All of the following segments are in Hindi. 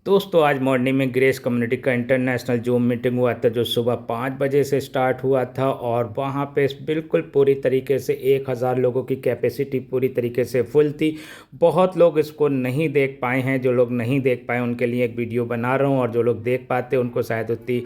दोस्तों आज मॉर्निंग में ग्रेस कम्युनिटी का इंटरनेशनल जूम मीटिंग हुआ था जो सुबह 5 बजे से स्टार्ट हुआ था और वहाँ पे बिल्कुल पूरी तरीके से 1000 लोगों की कैपेसिटी पूरी तरीके से फुल थी। बहुत लोग इसको नहीं देख पाए हैं। जो लोग नहीं देख पाए उनके लिए एक वीडियो बना रहा हूँ और जो लोग देख पाते उनको शायद उतनी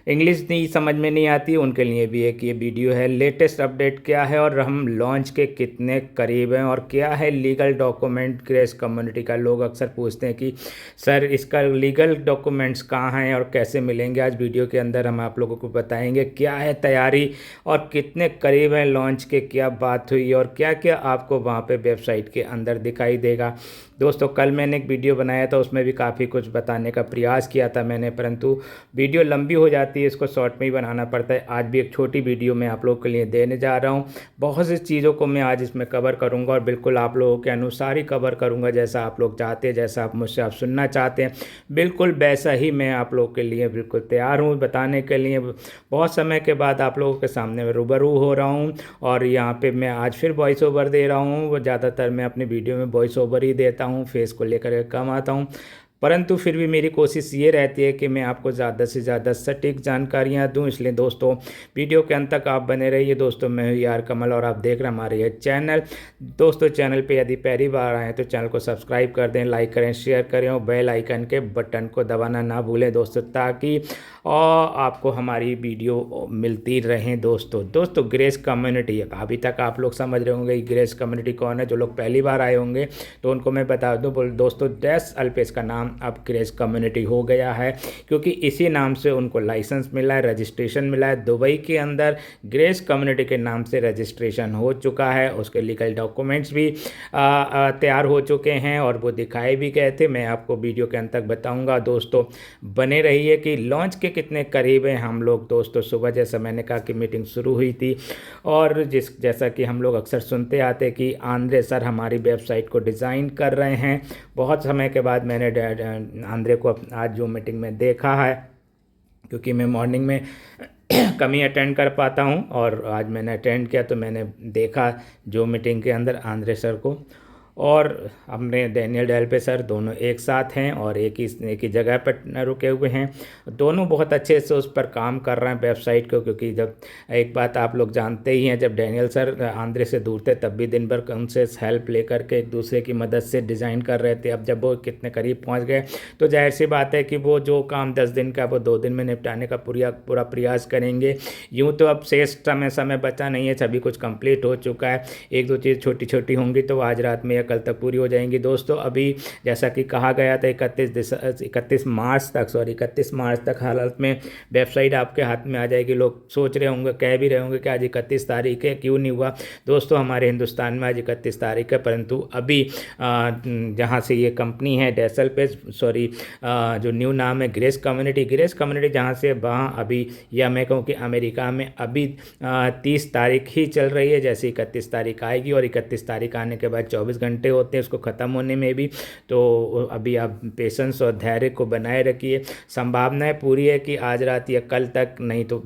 इंग्लिश नहीं समझ में नहीं आती, उनके लिए भी एक ये वीडियो है। लेटेस्ट अपडेट क्या है और हम लॉन्च के कितने करीब हैं और क्या है लीगल डॉक्यूमेंट ग्रेस कम्युनिटी का। लोग अक्सर पूछते हैं कि सर इसका लीगल डॉक्यूमेंट्स कहाँ हैं और कैसे मिलेंगे। आज वीडियो के अंदर हम आप लोगों को बताएंगे क्या है तैयारी और कितने करीब हैं लॉन्च के, क्या बात हुई और क्या क्या आपको वहाँ पे वेबसाइट के अंदर दिखाई देगा। दोस्तों कल मैंने एक वीडियो बनाया था, उसमें भी काफ़ी कुछ बताने का प्रयास किया था मैंने, परंतु वीडियो लंबी हो जाती है, इसको शॉर्ट में ही बनाना पड़ता है। आज भी एक छोटी वीडियो मैं आप लोगों के लिए देने जा रहा हूँ। बहुत सी चीज़ों को मैं आज इसमें कवर करूँगा और बिल्कुल आप लोगों के अनुसार ही कवर करूँगा, जैसा आप लोग चाहते हैं, जैसा आप मुझसे आप सुनना चाहते हैं, बिल्कुल वैसा ही मैं आप लोगों के लिए बिल्कुल तैयार हूँ बताने के लिए। बहुत समय के बाद आप लोगों के सामने मैं रूबरू हो रहा हूँ और यहाँ पे मैं आज फिर वॉइस ओवर दे रहा हूँ। वो ज़्यादातर मैं अपनी वीडियो में वॉइस ओवर ही देता हूँ, फेस को लेकर कम आता हूँ, परंतु फिर भी मेरी कोशिश ये रहती है कि मैं आपको ज़्यादा से ज़्यादा सटीक जानकारियाँ दूं। इसलिए दोस्तों वीडियो के अंत तक आप बने रहिए। दोस्तों मैं हूं यार कमल और आप देख रहे हैं हमारे ये चैनल। दोस्तों चैनल पे यदि पहली बार आए तो चैनल को सब्सक्राइब कर दें, लाइक करें, शेयर करें और बेल आइकन के बटन को दबाना ना भूलें दोस्तों, ताकि और आपको हमारी वीडियो मिलती रहें। दोस्तों ग्रेस कम्युनिटी, अभी तक आप लोग समझ रहे होंगे ग्रेस कम्युनिटी कौन है। जो लोग पहली बार आए होंगे तो उनको मैं बता दूं दोस्तों, डैश अल्पेश का नाम अब ग्रेस कम्युनिटी हो गया है, क्योंकि इसी नाम से उनको लाइसेंस मिला है, रजिस्ट्रेशन मिला है। दुबई के अंदर ग्रेस कम्युनिटी के नाम से रजिस्ट्रेशन हो चुका है, उसके लीगल डॉक्यूमेंट्स भी तैयार हो चुके हैं और वो दिखाए भी गए थे। मैं आपको वीडियो के अंत तक बताऊंगा। दोस्तों बने रहिए कि लॉन्च के कितने करीब हैं हम लोग। दोस्तों सुबह जैसा मैंने कहा कि मीटिंग शुरू हुई थी और जैसा कि हम लोग अक्सर सुनते आते कि आंद्रे सर हमारी वेबसाइट को डिज़ाइन कर रहे हैं। बहुत समय के बाद मैंने आंद्रे को आज जो मीटिंग में देखा है, क्योंकि मैं मॉर्निंग में कम ही अटेंड कर पाता हूं और आज मैंने अटेंड किया तो मैंने देखा जो मीटिंग के अंदर आंद्रे सर को और हमने डैनियल डेल्पे सर दोनों एक साथ हैं और एक ही जगह पर रुके हुए हैं। दोनों बहुत अच्छे से उस पर काम कर रहे हैं वेबसाइट को, क्योंकि जब एक बात आप लोग जानते ही हैं, जब डैनियल सर आंद्रे से दूर थे तब भी दिन भर उनसे हेल्प लेकर के एक दूसरे की मदद से डिज़ाइन कर रहे थे। अब जब वो कितने करीब पहुँच गए तो जाहिर सी बात है कि वो जो काम 10 दिन का वो 2 दिन में निपटाने का पूरा प्रयास करेंगे। यूँ तो अब शेष समय बचा नहीं है, सभी कुछ कंप्लीट हो चुका है। एक दो चीज़ छोटी छोटी होंगी तो आज रात में कल तक पूरी हो जाएंगी। दोस्तों अभी जैसा कि कहा गया था 31 मार्च तक हालत में वेबसाइट आपके हाथ में आ जाएगी। लोग सोच रहे होंगे, कह भी रहे होंगे कि आज 31 तारीख है, क्यों नहीं हुआ। दोस्तों हमारे हिंदुस्तान में आज 31 तारीख है, परंतु अभी जहाँ से ये कंपनी है डेसल पे जो न्यू नाम है ग्रेस कम्युनिटी जहाँ से वहाँ अभी, या मैं कहूँ कि अमेरिका में अभी 30 तारीख ही चल रही है। जैसे 31 तारीख आएगी और 31 तारीख आने के बाद 24 घंटे होते हैं उसको ख़त्म होने में भी, तो अभी आप पेशेंस और धैर्य को बनाए रखिए। संभावनाएं पूरी है कि आज रात या कल तक, नहीं तो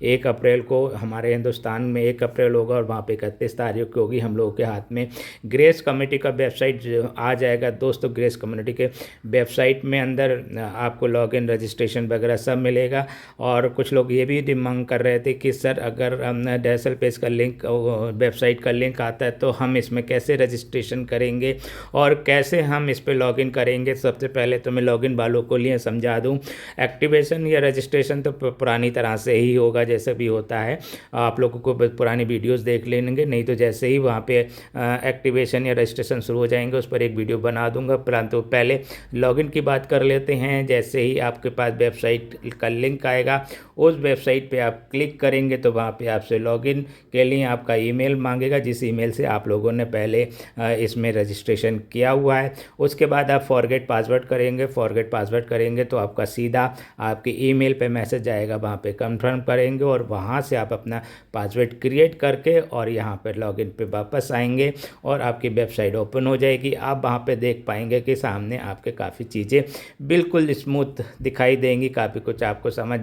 1 अप्रैल को हमारे हिंदुस्तान में 1 अप्रैल होगा और वहाँ पे 31 तारीख को होगी हम लोगों के हाथ में ग्रेस कम्युनिटी का वेबसाइट आ जाएगा। दोस्तों ग्रेस कम्युनिटी के वेबसाइट में अंदर आपको लॉगिन रजिस्ट्रेशन वगैरह सब मिलेगा। और कुछ लोग ये भी मांग कर रहे थे कि सर अगर डैसल पेज का लिंक, वेबसाइट का लिंक आता है तो हम इसमें कैसे रजिस्ट्रेशन करेंगे और कैसे हम इस पर लॉगिन करेंगे। सबसे पहले तो मैं लॉगिन वालों को लिए समझा दूं, एक्टिवेशन या रजिस्ट्रेशन तो पुरानी तरह से ही होगा जैसे भी होता है। आप लोगों को पुरानी वीडियोस देख लेंगे, नहीं तो जैसे ही वहाँ पे एक्टिवेशन या रजिस्ट्रेशन शुरू हो जाएंगे उस पर एक वीडियो बना दूंगा। परंतु पहले लॉगिन की बात कर लेते हैं। जैसे ही आपके पास वेबसाइट का लिंक आएगा, उस वेबसाइट पे आप क्लिक करेंगे तो वहाँ पे आपसे लॉगिन के लिए आपका ईमेल मांगेगा, जिस ईमेल से आप लोगों ने पहले इसमें रजिस्ट्रेशन किया हुआ है। उसके बाद आप फॉरगेट पासवर्ड करेंगे तो आपका सीधा आपके ईमेल पे मैसेज आएगा, वहाँ पे कंफर्म करेंगे और वहाँ से आप अपना पासवर्ड क्रिएट करके और यहाँ पर लॉगिन पे वापस आएंगे और आपकी वेबसाइट ओपन हो जाएगी। आप वहाँ पे देख पाएंगे कि सामने आपके काफ़ी चीज़ें बिल्कुल स्मूथ दिखाई देंगी, काफ़ी कुछ आपको समझ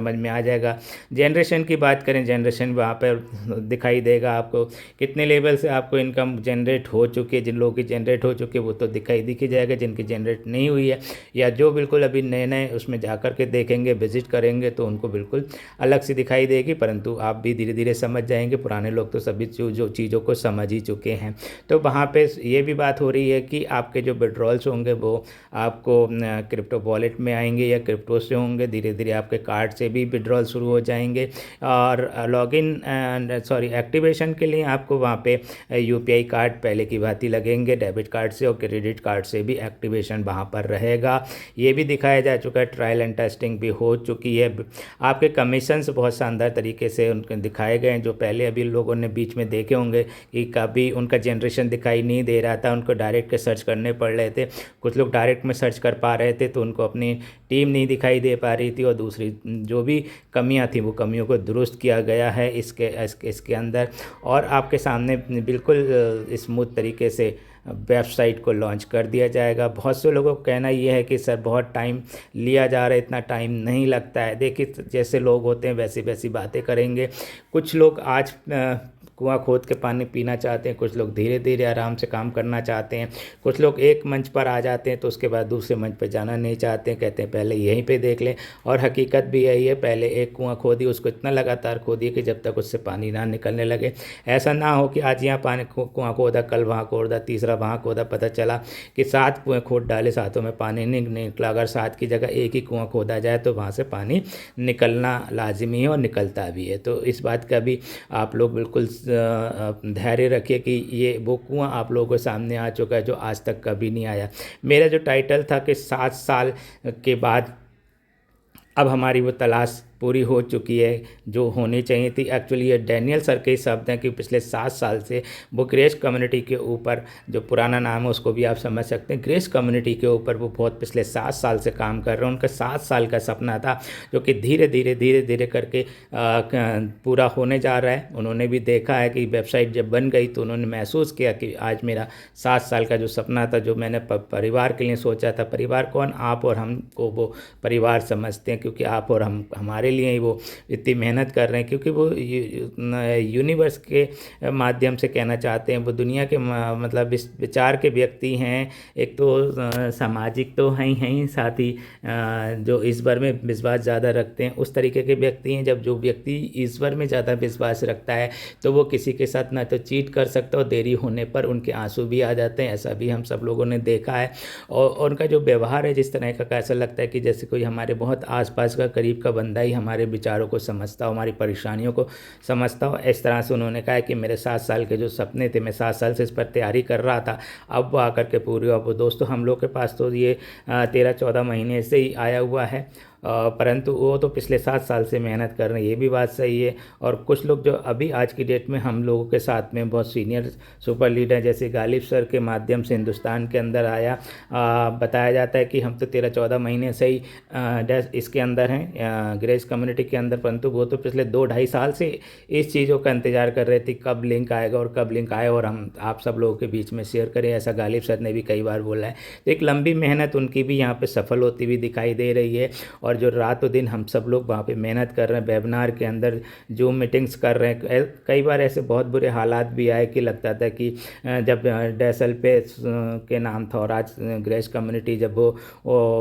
में आ जाएगा। जनरेशन की बात करें, जनरेशन वहाँ पर दिखाई देगा आपको कितने लेवल से आपको इनकम जनरेट हो चुकी चुकी है, जिन लोगों की जनरेट हो चुकी है वो तो दिखी जाएगा, जिनकी जनरेट नहीं हुई है या जो बिल्कुल अभी नए नए उसमें जा कर के देखेंगे, विजिट करेंगे तो उनको बिल्कुल अलग सी दिखाई देगी। परंतु आप भी धीरे धीरे समझ जाएंगे, पुराने लोग तो सभी जो चीज़ों को समझ ही चुके हैं। तो वहाँ पे ये भी बात हो रही है कि आपके जो विड्रॉल्स होंगे वो आपको क्रिप्टो वॉलेट में आएंगे या क्रिप्टो से होंगे, धीरे धीरे आपके कार्ड से भी विड्रॉल शुरू हो जाएंगे। और लॉगिन एक्टिवेशन के लिए आपको वहाँ पे यूपीआई कार्ड पहले की भांति लगेंगे, डेबिट कार्ड से और क्रेडिट कार्ड से भी एक्टिवेशन वहाँ पर रहेगा। ये भी दिखाया जा चुका है, ट्रायल एंड टेस्टिंग भी हो चुकी है। आपके कमीशंस बहुत शानदार तरीके से उनके दिखाए गए हैं, जो पहले अभी लोगों ने बीच में देखे होंगे कि कभी उनका जनरेशन दिखाई नहीं दे रहा था, उनको डायरेक्ट के सर्च करने पड़ रहे थे। कुछ लोग डायरेक्ट में सर्च कर पा रहे थे तो उनको अपनी टीम नहीं दिखाई दे पा रही थी, और दूसरी जो भी कमियां थी वो कमियों को दुरुस्त किया गया है इसके अंदर। और आपके सामने बिल्कुल स्मूथ तरीके से वेबसाइट को लॉन्च कर दिया जाएगा। बहुत से लोगों का कहना यह है कि सर बहुत टाइम लिया जा रहा है, इतना टाइम नहीं लगता है। देखिए जैसे लोग होते हैं वैसी वैसी बातें करेंगे। कुछ लोग आज कुआं खोद के पानी पीना चाहते हैं, कुछ लोग धीरे धीरे आराम से काम करना चाहते हैं, कुछ लोग एक मंच पर आ जाते हैं तो उसके बाद दूसरे मंच पर जाना नहीं चाहते हैं, कहते हैं पहले यहीं पे देख लें। और हकीकत भी यही है, पहले एक कुआं खोदी, उसको इतना लगातार खोदिए कि जब तक उससे पानी ना निकलने लगे। ऐसा ना हो कि आज यहाँ पानी कुआं खोदा, कल वहाँ खोदा, तीसरा वहाँ खोदा, पता चला कि 7 कुएँ खोद डाले, 7 में पानी नहीं निकला। अगर 7 की जगह एक ही कुआं खोदा जाए तो वहाँ से पानी निकलना लाजिमी है और निकलता भी है। तो इस बात का भी आप लोग बिल्कुल धैर्य रखिए कि ये वो कुआं आप लोगों के सामने आ चुका है जो आज तक कभी नहीं आया। मेरा जो टाइटल था कि 7 साल के बाद अब हमारी वो तलाश पूरी हो चुकी है जो होनी चाहिए थी। एक्चुअली ये डैनियल सर के शब्द हैं कि पिछले 7 साल से वो ग्रेस कम्युनिटी के ऊपर, जो पुराना नाम है उसको भी आप समझ सकते हैं, ग्रेस कम्युनिटी के ऊपर वो बहुत पिछले 7 साल से काम कर रहे हैं। उनका 7 साल का सपना था जो कि धीरे धीरे करके पूरा होने जा रहा है। उन्होंने भी देखा है कि वेबसाइट जब बन गई तो उन्होंने महसूस किया कि आज मेरा 7 साल का जो सपना था, जो मैंने परिवार के लिए सोचा था, परिवार कौन, आप और हम को वो परिवार समझते हैं, क्योंकि आप और हम हमारे लिए ही वो इतनी मेहनत कर रहे हैं, क्योंकि वो यूनिवर्स के माध्यम से कहना चाहते हैं, वो दुनिया के मतलब इस विचार के व्यक्ति हैं। एक तो सामाजिक तो हैं ही, साथ ही जो ईश्वर में विश्वास ज़्यादा रखते हैं उस तरीके के व्यक्ति हैं। जब जो व्यक्ति ईश्वर में ज़्यादा विश्वास रखता है तो वो किसी के साथ ना तो चीट कर सकता, और देरी होने पर उनके आंसू भी आ जाते हैं। ऐसा भी हम सब लोगों ने देखा है। और उनका जो व्यवहार है जिस तरह का, ऐसा लगता है कि जैसे कोई हमारे बहुत आसपास का करीब का बंदा ही हमारे विचारों को समझता हो, हमारी परेशानियों को समझता हो। इस तरह से उन्होंने कहा कि मेरे 7 साल के जो सपने थे, मैं 7 साल से इस पर तैयारी कर रहा था, अब वो आकर के पूरी। अब दोस्तों हम लोग के पास तो ये 13-14 महीने से ही आया हुआ है, परंतु वो तो पिछले 7 साल से मेहनत कर रहे हैं, ये भी बात सही है। और कुछ लोग जो अभी आज की डेट में हम लोगों के साथ में बहुत सीनियर सुपर लीडर जैसे गालिब सर के माध्यम से हिंदुस्तान के अंदर आया, बताया जाता है कि हम तो 13-14 महीने से ही इसके अंदर हैं, ग्रेस कम्युनिटी के अंदर, परंतु वो तो पिछले 2-2.5 साल से इस चीज़ों का इंतजार कर रहे थे कब लिंक आएगा और कब लिंक आए और हम आप सब लोगों के बीच में शेयर करें। ऐसा गालिब सर ने भी कई बार बोला है। तो एक लंबी मेहनत उनकी भी यहाँ पर सफल होती हुई दिखाई दे रही है। और जो रातों दिन हम सब लोग वहाँ पे मेहनत कर रहे हैं, वेबिनार के अंदर जूम मीटिंग्स कर रहे हैं। कई बार ऐसे बहुत बुरे हालात भी आए कि लगता था कि जब डैसल पे के नाम था और आज ग्रेस कम्युनिटी जब वो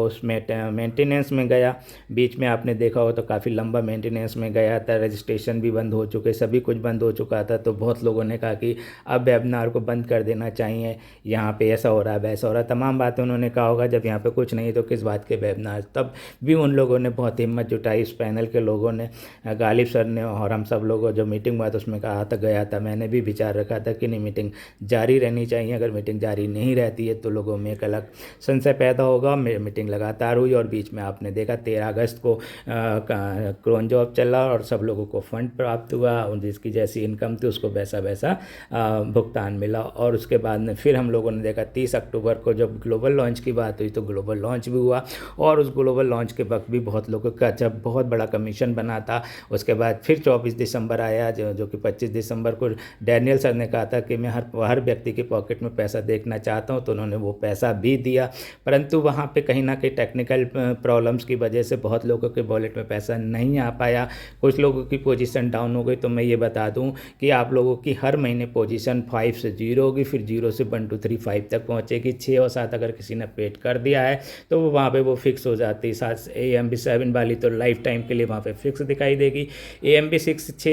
उसमें मेंटेनेंस में गया, बीच में आपने देखा हो तो काफ़ी लंबा मेंटेनेंस में गया था, रजिस्ट्रेशन भी बंद हो चुके, सभी कुछ बंद हो चुका था। तो बहुत लोगों ने कहा कि अब वेबिनार को बंद कर देना चाहिए, यहाँ पे ऐसा हो रहा है वैसा हो रहा है, तमाम बातें उन्होंने कहा होगा। जब यहाँ पे कुछ नहीं तो किस बात के वेबिनार। तब भी उन लोगों ने बहुत हिम्मत जुटाई, इस पैनल के लोगों ने, गालिब सर ने और हम सब लोगों जो मीटिंग हुआ तो उसमें कहा था, गया था, मैंने भी विचार रखा था कि नहीं मीटिंग जारी रहनी चाहिए। अगर मीटिंग जारी नहीं रहती है तो लोगों में एक अलग संशय पैदा होगा। मीटिंग लगातार हुई और बीच में आपने देखा 13 अगस्त को क्रोन जॉब चला और सब लोगों को फंड प्राप्त हुआ, जिसकी जैसी इनकम थी उसको वैसा वैसा भुगतान मिला। और उसके बाद में फिर हम लोगों ने देखा 30 अक्टूबर को जब ग्लोबल लॉन्च की बात हुई तो ग्लोबल लॉन्च भी हुआ। और उस ग्लोबल लॉन्च के वक्त वक्त भी बहुत लोगों का जब बहुत बड़ा कमीशन बना था। उसके बाद फिर 24 दिसंबर आया, जो कि 25 दिसंबर को डैनियल सर ने कहा था कि मैं हर व्यक्ति के पॉकेट में पैसा देखना चाहता हूँ, तो उन्होंने वो पैसा भी दिया। परंतु वहाँ पे कहीं ना कहीं टेक्निकल प्रॉब्लम्स की वजह से बहुत लोगों के वॉलेट में पैसा नहीं आ पाया, कुछ लोगों की पोजीशन डाउन हो गई। तो मैं ये बता दूं कि आप लोगों की हर महीने पोजीशन 5 से 0 होगी, फिर 0 से 1 2 3 5 तक पहुंचेगी। 6 और 7 अगर किसी ने पेड कर दिया है तो वो वहाँ पे वो फिक्स हो जाती है। 7 AMB7 वाली तो लाइफ टाइम के लिए वहाँ पे फिक्स दिखाई देगी। AMB6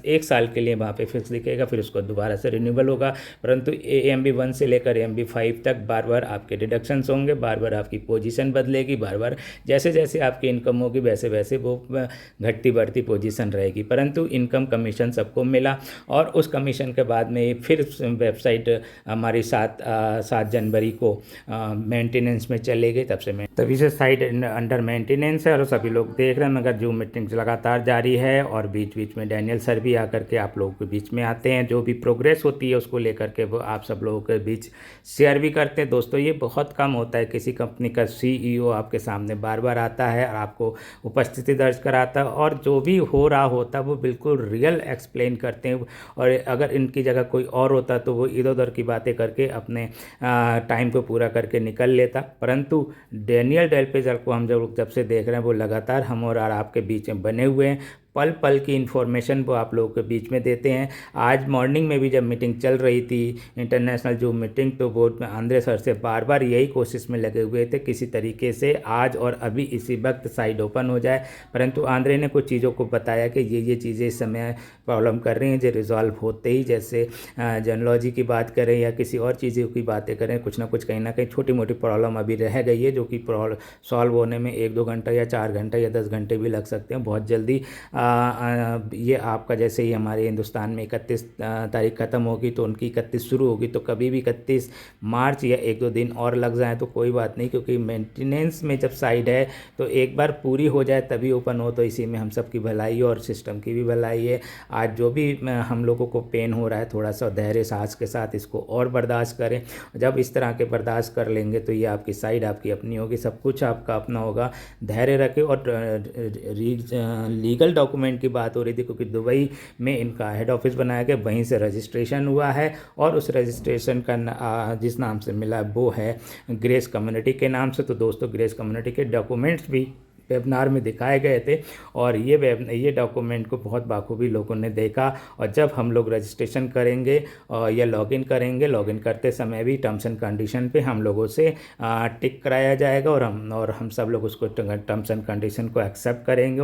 1 साल के लिए वहाँ पे फिक्स दिखेगा, फिर उसको दोबारा से रिन्यूअल होगा। परंतु AMB1 से लेकर AMB5 तक बार बार आपके डिडक्शंस होंगे, बार बार आपकी पोजीशन बदलेगी, बार बार जैसे जैसे आपकी इनकम होगी वैसे वैसे वो घटती बढ़ती पोजीशन रहेगी। परंतु इनकम कमीशन सबको मिला, और उस कमीशन के बाद में फिर वेबसाइट हमारी 7 जनवरी को मेंटेनेंस में चले गई। तभी से साइट अंडर मेंटेनेंस है और सभी लोग देख रहे हैं, मगर जूम मीटिंग्स लगातार जारी है और बीच बीच में डैनियल सर भी आकर के आप लोगों के बीच में आते हैं। जो भी प्रोग्रेस होती है उसको लेकर के वो आप सब लोगों के बीच शेयर भी करते हैं। दोस्तों, ये बहुत कम होता है किसी कंपनी का CEO आपके सामने बार बार आता है और आपको उपस्थिति दर्ज कराता है, और जो भी हो रहा होता है वो बिल्कुल रियल एक्सप्लेन करते हैं। और अगर इनकी जगह कोई और होता तो वो इधर उधर की बातें करके अपने टाइम को पूरा करके निकल लेता। परंतु डैनियल डेल पेजर को हम जब से देख रहे हैं वो लगातार हम और आपके बीच में बने हुए हैं। पल पल की इन्फॉर्मेशन वो आप लोगों के बीच में देते हैं। आज मॉर्निंग में भी जब मीटिंग चल रही थी, इंटरनेशनल जूम मीटिंग, तो वो आंद्रे सर से बार बार यही कोशिश में लगे हुए थे किसी तरीके से आज और अभी इसी वक्त साइड ओपन हो जाए। परंतु आंद्रे ने कुछ चीज़ों को बताया कि ये चीज़ें इस समय प्रॉब्लम कर रही हैं, जो रिजॉल्व होते ही, जैसे जनलॉजी की बात करें या किसी और चीज़ों की बातें करें, कुछ ना कुछ कहीं ना कहीं छोटी मोटी प्रॉब्लम अभी रह गई है, जो कि सॉल्व होने में 1-2 घंटा या 4 घंटा या 10 घंटे भी लग सकते हैं। बहुत जल्दी ये आपका जैसे ही हमारे हिंदुस्तान में 31 तारीख ख़त्म होगी तो उनकी 31 शुरू होगी, तो कभी भी 31 मार्च या 1-2 दिन और लग जाए तो कोई बात नहीं, क्योंकि मेंटेनेंस में जब साइड है तो एक बार पूरी हो जाए तभी ओपन हो, तो इसी में हम सब की भलाई है और सिस्टम की भी भलाई है। आज जो भी हम लोगों को पेन हो रहा है, थोड़ा सा धैर्य साहस के साथ इसको और बर्दाश्त करें। जब इस तरह के बर्दाश्त कर लेंगे तो ये आपकी साइड आपकी अपनी होगी, सब कुछ आपका अपना होगा। धैर्य रखें। और लीगल डॉक्यूमेंट की बात हो रही थी, क्योंकि दुबई में इनका हेड ऑफिस बनाया गया, वहीं से रजिस्ट्रेशन हुआ है, और उस रजिस्ट्रेशन का जिस नाम से मिला वो है ग्रेस कम्युनिटी के नाम से। तो दोस्तों, ग्रेस कम्युनिटी के डॉक्यूमेंट्स भी वेबिनार में दिखाए गए थे, और ये डॉक्यूमेंट को बहुत बाखूबी लोगों ने देखा। और जब हम लोग रजिस्ट्रेशन करेंगे या लॉगिन करेंगे, लॉगिन करते समय भी टर्म्स एंड कंडीशन पे हम लोगों से टिक कराया जाएगा, और हम सब लोग उसको टर्म्स एंड कंडीशन को एक्सेप्ट करेंगे।